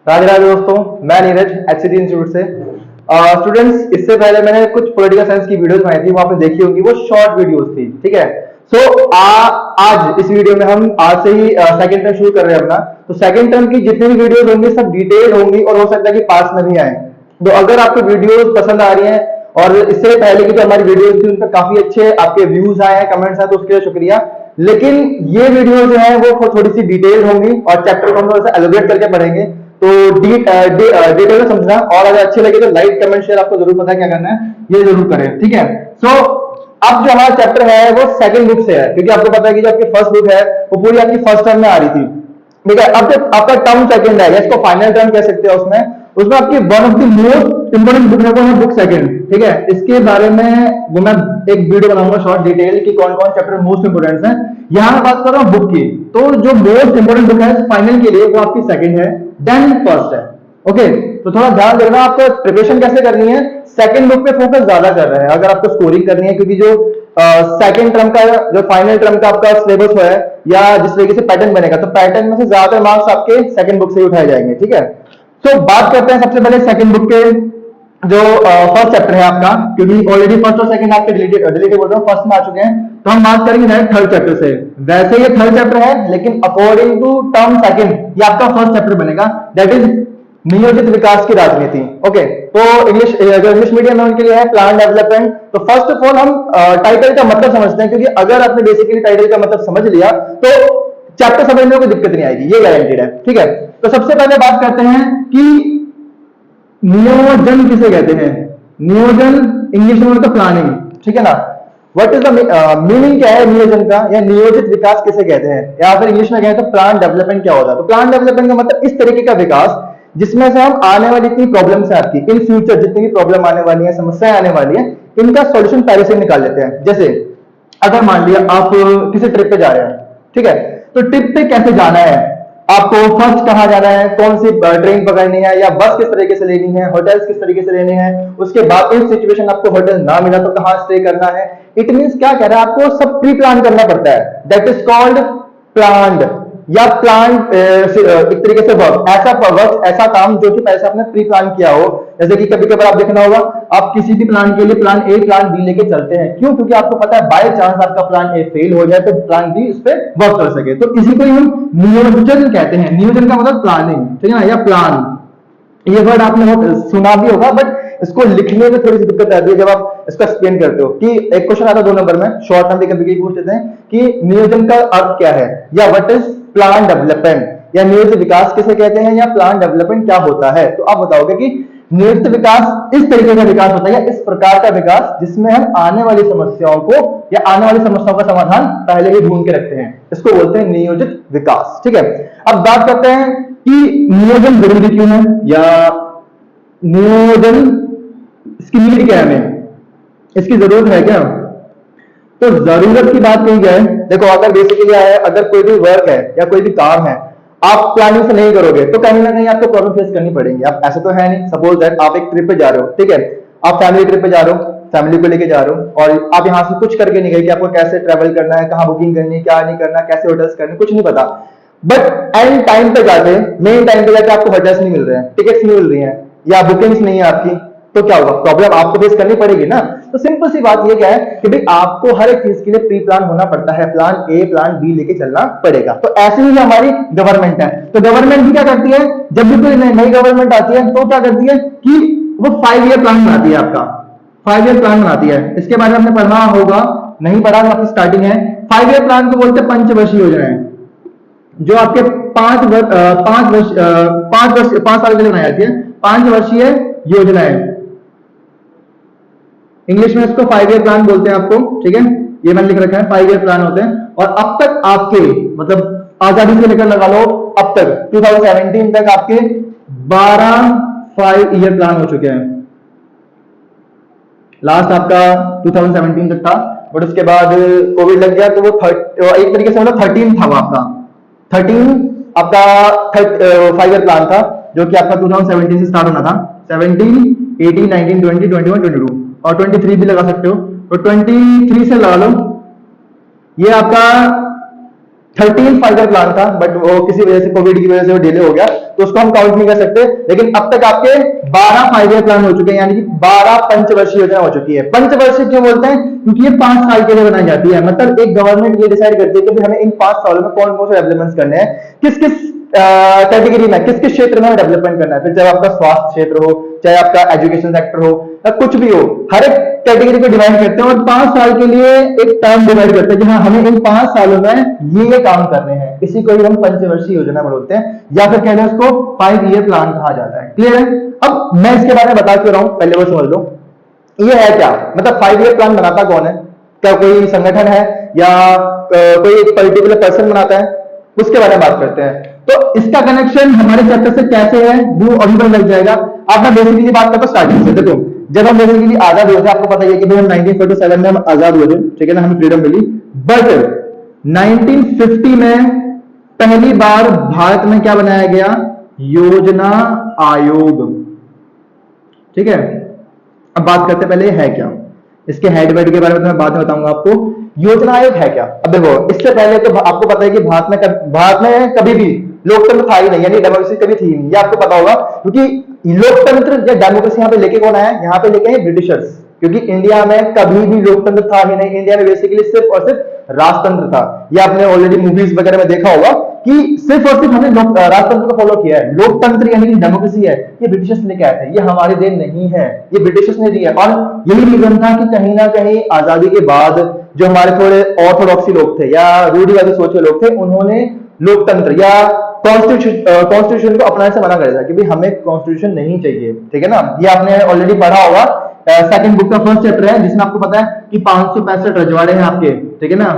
राधे राधे दोस्तों, मैं Neeraj HCD institute से। स्टूडेंट्स, इससे पहले मैंने कुछ पॉलिटिकल साइंस की वीडियोस बनाई थी, वो आपने देखी होंगी, वो शॉर्ट वीडियोस थी। ठीक है। आज इस वीडियो में हम आज से ही सेकंड टर्म शुरू कर रहे हैं अपना। तो सेकंड टर्म की जितनी भी वीडियोस होंगी सब डिटेल होंगी और हो सकता है कि पास में भी आए। तो अगर आपको वीडियोस पसंद आ रही हैं और इससे पहले की जो हमारी वीडियोस थी उनका काफी अच्छे आपके व्यूज आए हैं, कमेंट्स आए, तो उसके लिए शुक्रिया। लेकिन ये वीडियो जो है वो थोड़ी सी डिटेल होंगी और चैप्टर को हम थोड़ा सा एलोबरेट करके पढ़ेंगे। तो डिटेल में समझना, और अगर अच्छे लगे तो लाइक कमेंट शेयर, आपको जरूर पता है क्या करना है, ये जरूर करें। ठीक है। अब जो हमारा चैप्टर है वो सेकंड बुक से है, क्योंकि आपको पता है कि जो आपकी फर्स्ट बुक है वो पूरी आपकी फर्स्ट टर्म में आ रही थी। ठीक है। अब जब आपका टर्म सेकंड है, इसको फाइनल टर्म कह सकते हैं, उसमें आपकी one of the most important book है वो है बुक सेकंड। ठीक है। इसके बारे में वो मैं एक वीडियो बनाऊंगा शॉर्ट डिटेल की कौन कौन चैप्टर मोस्ट इंपोर्टेंट है। यहां मैं बात कर रहा हूं बुक की। तो जो मोस्ट इंपोर्टेंट बुक है फाइनल के लिए वो आपकी सेकंड है, देन फर्स्ट है। ओके। तो थोड़ा ध्यान देना, आपको प्रिपरेशन कैसे करनी है, सेकंड बुक पे फोकस ज्यादा कर रहे हैं अगर आपको स्कोरिंग करनी है, क्योंकि जो सेकंड टर्म का जो फाइनल टर्म का आपका सिलेबस है या जिस तरीके से पैटर्न बनेगा, तो पैटर्न में से ज्यादा मार्क्स आपके सेकंड बुक से ही उठाए जाएंगे। ठीक है। तो बात करते हैं सबसे पहले सेकंड बुक के जो फर्स्ट चैप्टर है आपका, क्योंकि ऑलरेडी फर्स्ट और सेकंड आपके डिलीटेड बोल रहा हूं, फर्स्ट में आ चुके हैं, तो हम बात करेंगे डायरेक्ट थर्ड चैप्टर से। वैसे ये थर्ड चैप्टर है, लेकिन अकॉर्डिंग टू टर्म सेकंड ये आपका फर्स्ट चैप्टर बनेगा, दैट इज नियोजित विकास की राजनीति। ओके। तो इंग्लिश मीडियम में उनके लिए है प्लान डेवलपमेंट। तो फर्स्ट ऑफ ऑल हम टाइटल का मतलब समझते हैं, क्योंकि अगर आपने बेसिकली टाइटल का मतलब समझ लिया तो चैप्टर समझने में कोई दिक्कत नहीं आएगी, ये गारंटीड है। ठीक है। तो सबसे पहले बात करते हैं कि नियोजन किसे कहते हैं। नियोजन इंग्लिश में मतलब प्लानिंग। ठीक है ना। व्हाट इज द मीनिंग, क्या है नियोजन का, या नियोजित विकास किसे कहते हैं, या फिर इंग्लिश में कहें तो प्लान डेवलपमेंट क्या होता है। तो प्लान डेवलपमेंट का मतलब इस तरीके का विकास जिसमें से हम आने वाली इतनी प्रॉब्लम्स है आपकी, इन फ्यूचर जितनी भी प्रॉब्लम आने वाली है, समस्याएं आने वाली है, इनका सॉल्यूशन पहले से निकाल लेते हैं। जैसे अगर मान लिया आप किसी ट्रिप पे जा रहे हैं, ठीक है, तो ट्रिप पे कैसे जाना है, आपको फर्स्ट कहां जाना है, कौन सी ट्रेन पकड़नी है, या बस किस तरीके से लेनी है, होटल्स किस तरीके से लेने हैं, उसके बाद इस सिचुएशन आपको होटल ना मिला तो कहां स्टे करना है। इट मींस क्या कह रहा है, आपको सब प्री प्लान करना पड़ता है, दैट इज कॉल्ड प्लान्ड या प्लान, एक तरीके से वर्क, ऐसा काम जो कि पहले से आपने प्री प्लान किया हो। जैसे कि कभी कभार आप देखना होगा, आप किसी भी प्लान के लिए प्लान ए प्लान बी लेके चलते हैं, क्यों, क्योंकि आपको पता है बाय चांस आपका प्लान ए फेल हो जाए तो प्लान बी उस पर वर्क कर सके। तो इसी को हम नियोजन कहते हैं। नियोजन का मतलब प्लानिंग, ठीक है ना, या प्लान। ये वर्ड आपने बहुत सुना भी होगा, बट इसको लिखने में थोड़ी सी दिक्कत आती है जब आप इसको एक्सप्लेन करते हो। कि एक क्वेश्चन आता है 2 नंबर में, शॉर्ट में भी कभी पूछ लेते हैं कि नियोजन का अर्थ क्या है, या व्हाट इज प्लान डेवलपमेंट, या नियोजित विकास किसे कहते हैं, या प्लान डेवलपमेंट क्या होता है। तो आप बताओगे कि नियोजित विकास इस तरीके का विकास होता है, या इस प्रकार का विकास जिसमें हम आने वाली समस्याओं को या आने वाली समस्याओं का समाधान पहले ही ढूंढ के रखते हैं, इसको बोलते हैं नियोजित विकास। ठीक है। अब बात करते हैं कि नियोजन जरूरी क्यों है, या नियोजन इसकी नीड क्या है, हमें इसकी जरूरत है क्या। तो जरूरत की बात कही जाए, देखो अगर बेसिकली है, अगर कोई भी वर्क है या कोई भी काम है आप प्लानिंग से नहीं करोगे तो कहीं ना कहीं आपको प्रॉब्लम फेस करनी पड़ेगी। आप ऐसे तो है नहीं, सपोज दैट आप एक ट्रिप पे जा रहे हो, ठीक है, आप फैमिली ट्रिप पे जा रहे हो, फैमिली को लेके जा रहे हो, और आप यहाँ से कुछ करके नहीं गए कि आपको कैसे ट्रेवल करना है, कहाँ बुकिंग करनी है, क्या नहीं करना, कैसे होटल्स करने, कुछ नहीं पता। बट एंड टाइम पे जाके, मेन टाइम पे जाके आपको होटल्स नहीं मिल रहे हैं, टिकट्स नहीं मिल रही हैं, या बुकिंग्स नहीं है आपकी, तो क्या होगा, प्रॉब्लम आपको फेस करनी पड़ेगी ना। तो सिंपल सी बात ये क्या है कि भाई आपको हर एक चीज के लिए प्री प्लान होना पड़ता है, प्लान ए प्लान बी लेके चलना पड़ेगा। तो ऐसे ही हमारी गवर्नमेंट है। तो गवर्नमेंट भी क्या करती है, जब भी कोई नई गवर्नमेंट आती है तो क्या करती है कि वो 5 ईयर प्लान बनाती है, आपका 5 ईयर प्लान बनाती है। इसके बारे में आपने पढ़ा होगा, नहीं पढ़ा तो आपकी स्टार्टिंग है। 5 ईयर प्लान को बोलते हैं पंचवर्षीय योजनाएं, जो आपके 5 साल के लिए बनाई जाती है, 5 वर्षीय योजनाएं। इंग्लिश में इसको 5 ईयर प्लान बोलते हैं आपको, ठीक है, ये मैंने लिख रखा है, 5 ईयर प्लान होते हैं। और अब तक आपके मतलब आजादी से लेकर लगा लो अब तक 2017 तक आपके 12 5 ईयर प्लान हो चुके हैं। लास्ट आपका 2017 तक था, बट उसके बाद कोविड लग गया, तो वो एक तरीके से मतलब 13 था वो आपका 13 आपका 5 ईयर प्लान था, जो कि आपका 2017 से स्टार्ट होना था। 17 18 19 20 21 22 और 23 भी लगा सकते हो, तो 23 से लगा लो, ये आपका 13 5 ईयर प्लान था, बट वो किसी वजह से कोविड की वजह से वो डिले हो गया, तो उसको हम काउंट नहीं कर सकते। लेकिन अब तक आपके 12 5 ईयर प्लान हो चुके हैं, यानी कि 12 पंचवर्षीय योजना हो चुकी है। पंचवर्षीय क्यों बोलते हैं? क्योंकि ये 5 साल के लिए बनाई जाती है। मतलब एक गवर्नमेंट ये डिसाइड करती है कि हमें इन 5 सालों में कौन कौन से डेवलपमेंट करने हैं, किस किस कैटेगरी में, किस किस क्षेत्र में डेवलपमेंट करना है। फिर चाहे आपका स्वास्थ्य क्षेत्र हो, चाहे आपका एजुकेशन सेक्टर हो, या कुछ भी हो, हर एक कैटेगरी को डिवाइड करते हैं और 5 साल के लिए एक टर्म डिवाइड करते हैं कि हाँ हमें इन 5 सालों में ये काम करने हैं। इसी को ही हम पंचवर्षीय योजना बोलते हैं, या फिर कहते हैं उसको 5 ईयर प्लान कहा जाता है। क्लियर है? अब मैं इसके बारे में बता क्यों रहा हूं, पहले वो समझ लो। ये है क्या, मतलब 5 ईयर प्लान बनाता कौन है? क्या कोई संगठन है या कोई एक पर्टिकुलर पर्सन बनाता है? उसके बारे में बात करते हैं। तो इसका कनेक्शन हमारे चैप्टर से कैसे है वो अभी पता लग जाएगा। आप ना बेसिकली बात करते स्टार्टिंग से। देखो जब हम बेसिकली आजाद हुए थे, आपको पता है कि भाई हम 1947 में हम आजाद हुए थे, ठीक है ना, हमें फ्रीडम मिली। बट 1950 में पहली बार भारत में क्या बनाया गया? योजना आयोग। ठीक है, अब बात करते पहले है क्या, इसके हेड वेड के बारे में मैं बाद में बताऊंगा आपको। योजना आयोग है क्या? अब देखो इससे पहले तो आपको पता है कि भारत में कभी भी लोकतंत्र था ही नहीं, यानी डेमोक्रेसी कभी थी नहीं, ये आपको पता होगा। क्योंकि लोकतंत्र या डेमोक्रेसी यहाँ पे लेके कौन आया? यहाँ पे लेके हैं ब्रिटिशर्स। क्योंकि इंडिया में कभी भी लोकतंत्र था ही नहीं, इंडिया में बेसिकली सिर्फ और सिर्फ राजतंत्र था। ये आपने ऑलरेडी मूवीज वगैरह में देखा होगा कि सिर्फ और सिर्फ हमने राजतंत्र को फॉलो किया है। लोकतंत्र यानी कि डेमोक्रेसी है, ये ब्रिटिशर्स लेके आए थे, ये हमारे देन नहीं है, ये ब्रिटिशर्स ने दिया। और यही रीजन था कि कहीं ना कहीं आजादी के बाद जो हमारे थोड़े ऑर्थोडॉक्सी लोग थे या रूढ़िवादी सोच के लोग थे, उन्होंने लोकतंत्र या कॉन्स्टिट्यूशन को अपनाने से मना कर दिया कि भाई हमें कॉन्स्टिट्यूशन नहीं चाहिए। ठीक है ना, ये आपने ऑलरेडी पढ़ा होगा, सेकंड बुक का फर्स्ट चैप्टर है, जिसमें आपको पता है कि 565 रजवाड़े हैं आपके। ठीक है ना,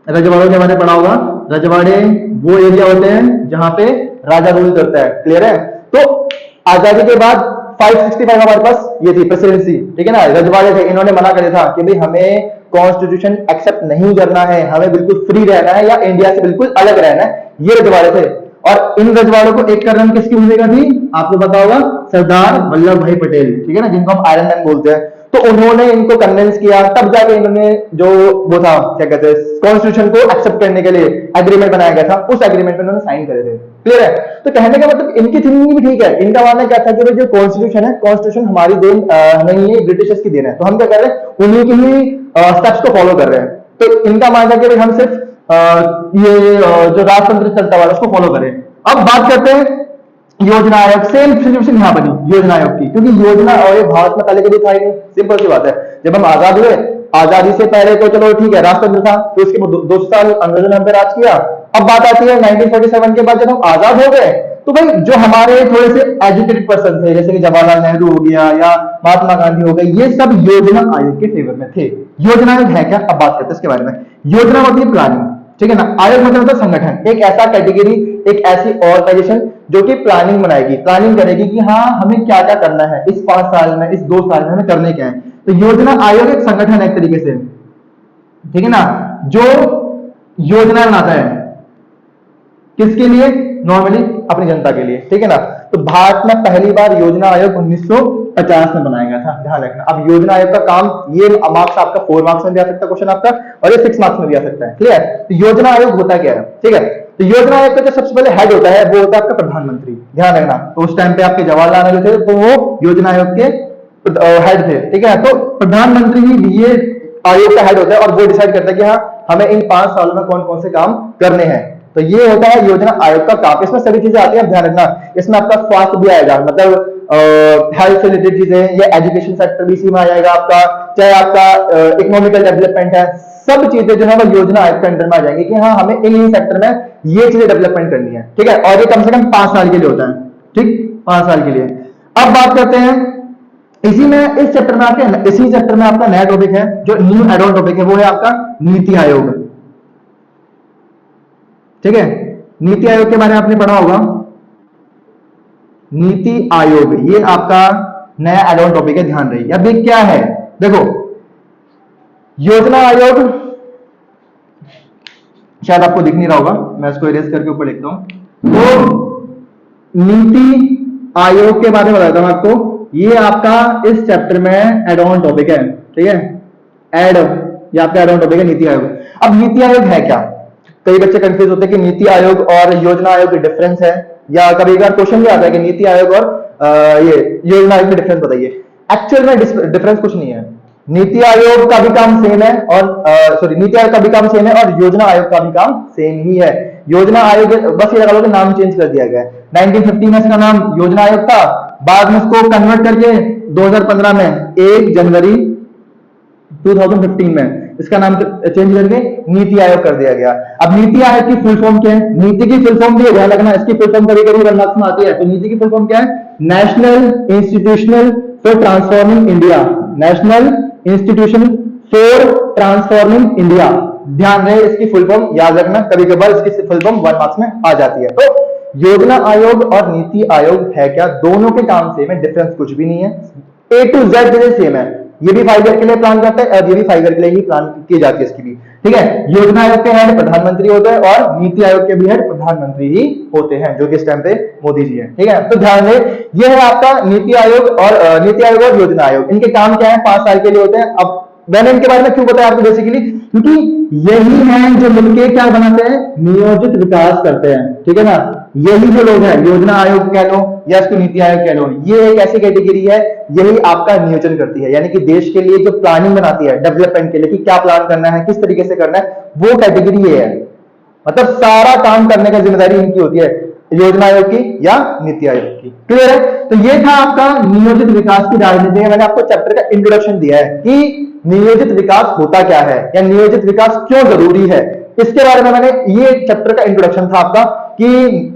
रजवाड़ों के बारे में पढ़ा होगा। रजवाड़े वो एरिया होते हैं जहां पे राजा रूल करता है। क्लियर है? तो आजादी के बाद 565 हमारे पास ये थी प्रेसिडेंसी। ठीक है ना, रजवाड़े थे, इन्होंने मना कर दिया था कि भाई हमें कॉन्स्टिट्यूशन एक्सेप्ट नहीं करना है, हमें बिल्कुल फ्री रहना है या इंडिया से बिल्कुल अलग रहना है। ये रजवाड़े थे। और इन रजवाड़ों को एक कर किसकी भूमिका थी? आपको पता होगा, सरदार वल्लभ भाई पटेल। ठीक है ना, जिनको हम आयरन मैन बोलते हैं। तो उन्होंने इनको कन्विंस किया, तब जाके इन्होंने जो वो था क्या कहते हैं कॉन्स्टिट्यूशन को एक्सेप्ट करने के लिए एग्रीमेंट बनाया गया था, उस एग्रीमेंट में उन्होंने साइन करे थे। क्लियर है? तो कहने का मतलब इनकी थिंकिंग भी ठीक है। इनका मानना क्या था कि जो कॉन्स्टिट्यूशन है, कॉन्स्टिट्यूशन हमारी देन नहीं है, ब्रिटिशर्स की देन है। तो हम क्या कर रहे हैं? उन्हीं की ही स्टेप्स को फॉलो कर रहे हैं। तो इनका मानना कि हम सिर्फ ये जो राजतंत्र चलता हुआ उसको फॉलो करें। अब बात करते हैं योजना आयोग। सेम सिचुएशन यहाँ बनी योजना आयोग की, क्योंकि योजना आयोग भारत में पहले कभी था ही नहीं। सिंपल सी बात है, जब हम आजाद हुए, आजादी से पहले तो चलो ठीक है राजतंत्र था, तो उसके 2 साल अंग्रेजों ने हम पे राज किया। अब बात आती है 1947 के बाद, जब हम आजाद हो गए, तो भाई जो हमारे थोड़े से एजुकेटेड पर्सन थे, जैसे कि जवाहरलाल नेहरू हो गया या महात्मा गांधी हो गए, ये सब योजना आयोग के फेवर में थे। योजना आयोग है क्या? अब बात करते हैं इसके बारे में। योजना होती है प्लानिंग। ठीक है ना, आयोग मतलब होता है संगठन, एक ऐसा कैटेगरी, एक ऐसी ऑर्गेनाइजेशन जो कि प्लानिंग बनाएगी, प्लानिंग करेगी कि हाँ हमें क्या क्या करना है इस 5 साल में, इस 2 साल में हमें करने क्या है। तो योजना आयोग एक संगठन है एक तरीके से। ठीक है ना, जो योजना बनाता है किसके लिए? नॉर्मली अपनी जनता के लिए। ठीक है ना, तो भारत में पहली बार योजना आयोग 1950 में बनाया गया था, ध्यान रखना। अब योजना आयोग का काम, ये मार्क्स आपका 4 मार्क्स में भी आ सकता है क्वेश्चन आपका, और ये 6 मार्क्स में भी आ सकता है। क्लियर? तो योजना आयोग होता क्या है? ठीक है, तो योजना आयोग का जो सबसे पहले हेड होता है वो होता है आपका प्रधानमंत्री। ध्यान रखना, तो उस टाइम पे आपके जवाहरलाल नेहरू थे, तो वो योजना आयोग के हेड थे। ठीक है, तो प्रधानमंत्री ही ये आयोग का हेड होता है और वो डिसाइड करता है कि हाँ हमें इन 5 सालों में कौन कौन से काम करने हैं। तो ये होता है योजना आयोग का काम। इसमें सभी चीजें आती है, ध्यान रखना। इसमें आपका स्वास्थ्य भी आएगा, मतलब हेल्थ से रिलेटेड चीजें, या एजुकेशन सेक्टर भी इसी में आ जाएगा आपका, चाहे आपका इकोनॉमिकल डेवलपमेंट है, सब चीजें जो है वो योजना आयोग के अंडर में आ जाएंगी कि हाँ हमें इन सेक्टर में ये चीजें डेवलपमेंट करनी है। ठीक है, और ये कम से कम 5 साल के लिए होता है। ठीक, 5 साल के लिए। अब बात करते हैं इसी में, इस चैप्टर में आपके, इसी चैप्टर में आपका नया टॉपिक है, जो न्यू एड ऑन टॉपिक है, वो है आपका नीति आयोग। ठीक है, नीति आयोग के बारे में आपने पढ़ा होगा। नीति आयोग ये आपका नया एड ऑन टॉपिक है, ध्यान रही। अभी क्या है देखो, योजना आयोग शायद आपको दिख नहीं रहा होगा, मैं इसको इरेज करके ऊपर लिखता हूं। तो नीति आयोग के बारे में बताता हूं आपको। ये आपका इस चैप्टर में एड ऑन टॉपिक है। ठीक है, एड, ये आपका एड ऑन टॉपिक है नीति आयोग। अब नीति आयोग है क्या? कई बच्चे कंफ्यूज होते हैं कि नीति आयोग और योजना आयोग की डिफरेंस है। या कभी कभार क्वेश्चन भी आता है कि नीति आयोग और ये योजना आयोग में डिफरेंस बताइए। एक्चुअल में डिफरेंस कुछ नहीं है। नीति आयोग का भी काम सेम है और सॉरी नीति आयोग का भी काम सेम है और योजना आयोग का भी काम सेम ही है। योजना आयोग बस ये लगा लो कि नाम चेंज कर दिया गया है। 1950 में इसका नाम योजना आयोग था, बाद में इसको कन्वर्ट करके 2015 में 1 जनवरी 2015 में इसका नाम चेंज करके नीति आयोग कर दिया गया। अब नीति आयोग की फुल फॉर्म क्या है? नीति की फुल फॉर्म भी ध्यान रखना, इसकी फुल फॉर्म कभी कभी वन मार्क्स में आती है। तो नीति की फुल फॉर्म क्या है? National institutional for transforming India. National institution for transforming India, ध्यान रहे इसकी फुल फॉर्म याद रखना, कभी कभार इसकी फुल फॉर्म वन मार्क्स में आ जाती है। तो योजना आयोग और नीति आयोग है क्या? दोनों के काम सेम है, डिफरेंस कुछ भी नहीं है। ए टू जेड सेम है। ये भी 5 ईयर के लिए प्लान करते हैं और ये भी 5 ईयर के लिए ही प्लान की जाती है इसकी भी, ठीक है। योजना आयोग के हेड प्रधानमंत्री होते हैं और नीति आयोग के भी हेड प्रधानमंत्री ही होते हैं, जो कि इस टाइम पे मोदी जी हैं, ठीक है। तो ध्यान रहे ये है आपका नीति आयोग और योजना आयोग। इनके काम क्या है? 5 साल के लिए होते हैं। अब मैंने इनके बारे में क्यों बताया आपको? बेसिकली क्योंकि यही हैं जो मिलकर क्या बनाते हैं? नियोजित विकास करते हैं, ठीक है ना। यही जो लोग हैं, योजना आयोग कह लो या इसको नीति आयोग कह लो, ये एक ऐसी कैटेगरी है, यही आपका नियोजन करती है, यानी कि देश के लिए जो प्लानिंग बनाती है डेवलपमेंट के लिए कि क्या प्लान करना है, किस तरीके से करना है, वो कैटेगरी ये है। मतलब सारा काम करने की जिम्मेदारी इनकी होती है, योजना आयोग की या नीति आयोग की। क्लियर है? तो ये था आपका नियोजित विकास की राजनीति। मैंने आपको चैप्टर का इंट्रोडक्शन दिया है कि नियोजित विकास होता क्या है या नियोजित विकास क्यों जरूरी है, इसके बारे में मैंने ये चैप्टर का इंट्रोडक्शन था आपका कि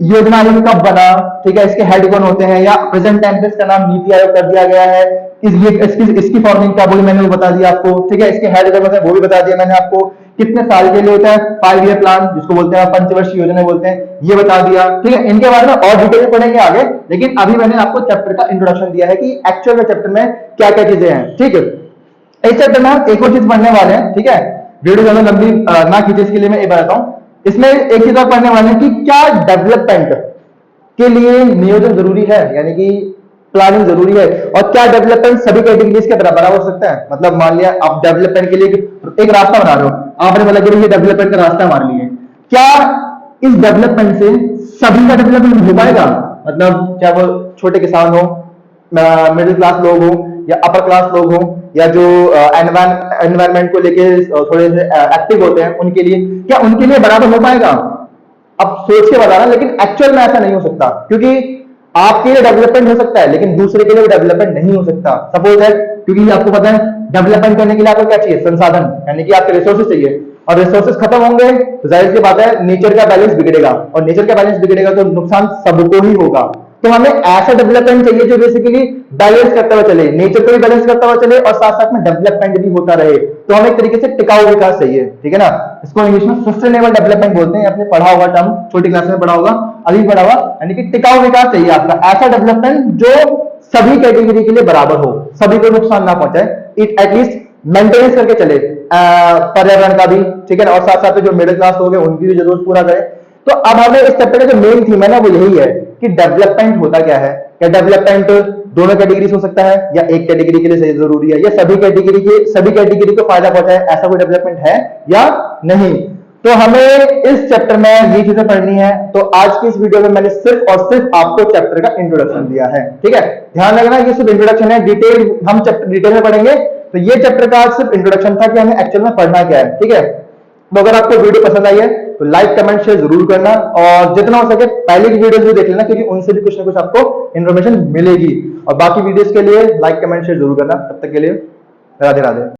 योजना आयोग कब बना, ठीक है, इसके हेड कौन होते हैं, या प्रेजेंट टाइम पे इसका नाम नीति आयोग कर दिया गया है, इसकी फॉर्मिंग क्या बोली मैंने वो बता दिया आपको, ठीक है। इसके हेड कौन होते हैं वो भी बता दिया मैंने आपको। कितने साल के लिए होता है? 5 ईयर प्लान, जिसको बोलते हैं पंचवर्षीय योजना बोलते हैं, ये बता दिया, ठीक है। इनके बारे में और डिटेल में पढ़ेंगे आगे, लेकिन अभी मैंने आपको चैप्टर का इंट्रोडक्शन दिया है कि एक्चुअल में चैप्टर में क्या क्या चीजें हैं, ठीक है। इस चैप्टर में एक और चीज पढ़ने वाले हैं, ठीक है। वीडियो ज्यादा लंबी ना खींचे इसके लिए मैं ये बताता हूं। इसमें एक चीज और पढ़ने वाले हैं कि क्या डेवलपमेंट के लिए नियोजन जरूरी है, यानी कि प्लानिंग जरूरी है, और क्या डेवलपमेंट सभी कैटेगरीज के बराबर हो सकता है। मतलब मान लिया आप डेवलपमेंट के लिए एक रास्ता बना रहे हो, आपने बोला कि ये डेवलपमेंट का रास्ता मान लिए, क्या इस डेवलपमेंट से सभी का डेवलपमेंट हो पाएगा? मतलब क्या वो छोटे किसान हो, मिडिल क्लास लोग हो, या अपर क्लास लोग हो, या जो एनवायरमेंट को लेके थोड़े से एक्टिव होते हैं, उनके लिए क्या उनके लिए बराबर हो पाएगा? अब सोच के बता रहा, लेकिन एक्चुअल में ऐसा नहीं हो सकता, क्योंकि आपके लिए डेवलपमेंट हो सकता है लेकिन दूसरे के लिए डेवलपमेंट नहीं हो सकता। सपोज है, क्योंकि आपको पता है डेवलपमेंट करने के लिए आपको क्या चाहिए? संसाधन, यानी कि आपके रिसोर्सेज चाहिए, और रिसोर्सेज खत्म होंगे तो जाहिर सी बात है नेचर का बैलेंस बिगड़ेगा, और नेचर का बैलेंस बिगड़ेगा तो नुकसान सबको ही होगा। तो हमें ऐसा डेवलपमेंट चाहिए जो बेसिकली बैलेंस करता हुआ चले, नेचर को भी बैलेंस करता हुआ चले और साथ साथ में डेवलपमेंट भी होता रहे। तो हमें एक तरीके से टिकाऊ विकास चाहिए, ठीक है ना। इसको इंग्लिश में सस्टेनेबल डेवलपमेंट बोलते हैं, आपने पढ़ा होगा टर्म, छोटी क्लास में पढ़ा होगा, अभी पढ़ा होगा, यानी कि टिकाऊ विकास चाहिए आपका, ऐसा डेवलपमेंट जो सभी कैटेगरी के लिए बराबर हो, सभी को नुकसान ना पहुंचाए, इट एटलीस्ट मेंटेनेंस करके चले पर्यावरण का भी, ठीक है ना, और साथ साथ जो मिडिल क्लास लोग हैं उनकी भी जरूरत पूरा करे। तो अब हमें इस चैप्टर का जो मेन थीम है ना वो यही है कि डेवलपमेंट होता क्या है, क्या डेवलपमेंट दोनों कैटेगरी से हो सकता है या एक कैटेगरी के लिए जरूरी है, या सभी कैटेगरी को फायदा पहुंचाए, ऐसा कोई डेवलपमेंट है या नहीं। तो हमें इस चैप्टर में ये चीजें पढ़नी है। तो आज की इस वीडियो में मैंने सिर्फ और सिर्फ आपको चैप्टर का इंट्रोडक्शन दिया है, ठीक है। ध्यान रखना ये सिर्फ इंट्रोडक्शन है, डिटेल हम चैप्टर डिटेल में पढ़ेंगे। तो ये चैप्टर का आज सिर्फ इंट्रोडक्शन था कि हमें एक्चुअल में पढ़ना क्या है, ठीक है। तो अगर आपको वीडियो पसंद आई है तो लाइक कमेंट शेयर जरूर करना, और जितना हो सके पहले की वीडियोस भी देख लेना, क्योंकि उनसे भी कुछ ना कुछ आपको इन्फॉर्मेशन मिलेगी। और बाकी वीडियोस के लिए लाइक कमेंट शेयर जरूर करना। तब तक के लिए राधे राधे।